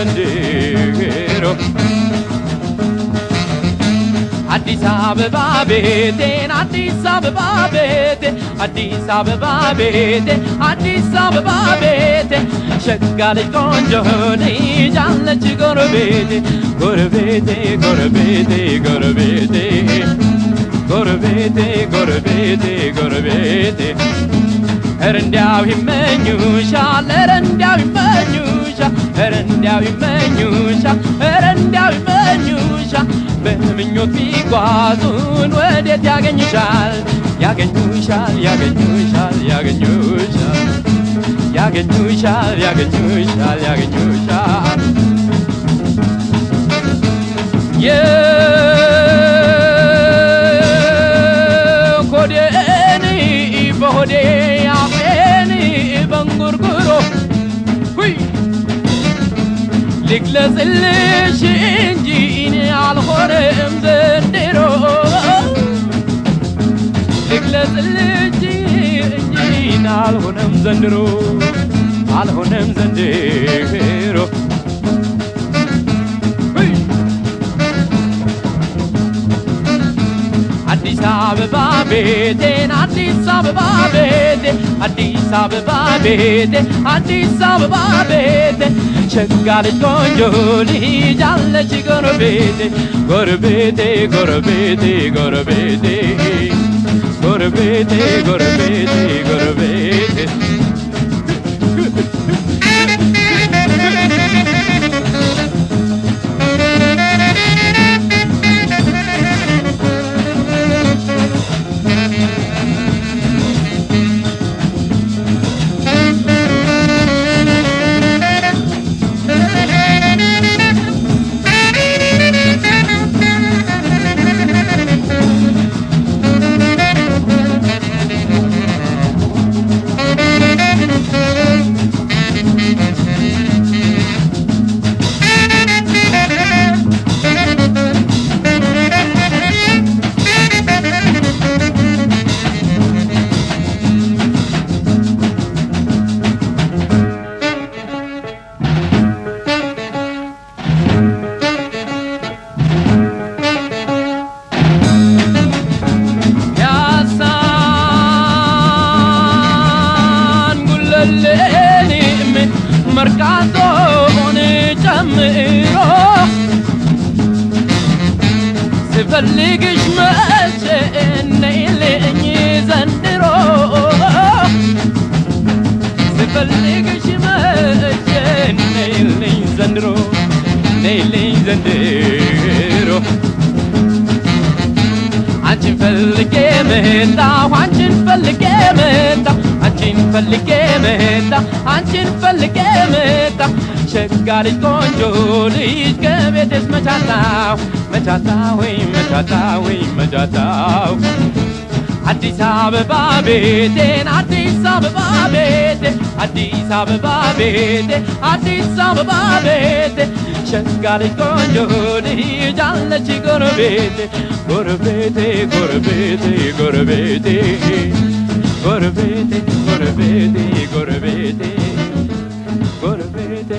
ዘንድሮ አዲስ አበባ ቤቴን አዲስ አበባ ቤቴ አዲስ አበባ ቤቴ አዲስ አበባ ቤቴ ሸጋ ልጅ ቆንጆ ልጅ አለች ጎረቤቴ ጎረቤቴ ጎረቤቴ ጎረቤቴ ጎረቤቴ ጎረቤቴ ጎረቤቴ ኧረ እንዲያው ይመኙሻል ኧረ እንዲያው ይመኙሻል ኧረ እንዲያው ይመኙሻል ኧረ እንዲያው ይመኙሻል በምኞት ቢጓዙን ወዴት ያገኙሻል ያገኙሻል ያገኙሻል ያገኙሻል ያገኙሻል ያገኙሻል ያገኙሻል የኮዴኒ በሆዴ አፌኒ በንጉርጉሮ ሁይ ልግለጽልሽ እንጂ እኔ አልሆነም ዘንድሮ ልግለጽልሽ እንጂ እኔ አልሆነም ዘንድሮ አልሆነም ዘንድሮ አዲስ አበባ ቤቴን አዲስ አበባ ቤቴ አዲስ አበባ ቤቴ አዲስ አበባ ቤቴ ሸጋ ልጅ ቆንጆ ልጅ አለች ጎረቤቴ ጎረቤቴ ጎረቤቴ ጎረቤቴ ጎረቤቴ ጎረቤቴ ጎረቤቴ መርካቶን ጨምሮ ስፈልግሽ መቼ ነይልኝ ዘንድሮ ስፈልግሽ መቼ ነይልኝ ዘንድሮ ነይልኝ ዘንድሮ አንቺን ፈልጌ መጣሁ አንቺን ፈልጌ መጣሁ አንቺን ፈልጌ መጣሁ አንቺን ፈልጌ መጣሁ ሸጋ ልጅ ቆንጆ ልጅ ከቤቴስ መቻታው መቻታው ወይ መቻታው ወይ መቻታው አዲስ አበባ ቤቴን አዲስ አበባ ቤቴ አዲስ አበባ ቤቴ አዲስ አበባ ቤቴ ሸጋ ልጅ ቆንጆ ልጅ አለች ጎረቤቴ ጎረቤቴ ጎረቤቴ ጎረቤቴ ጎረቤቴ ጎረቤቴ ጎረቤቴ ጎረቤቴ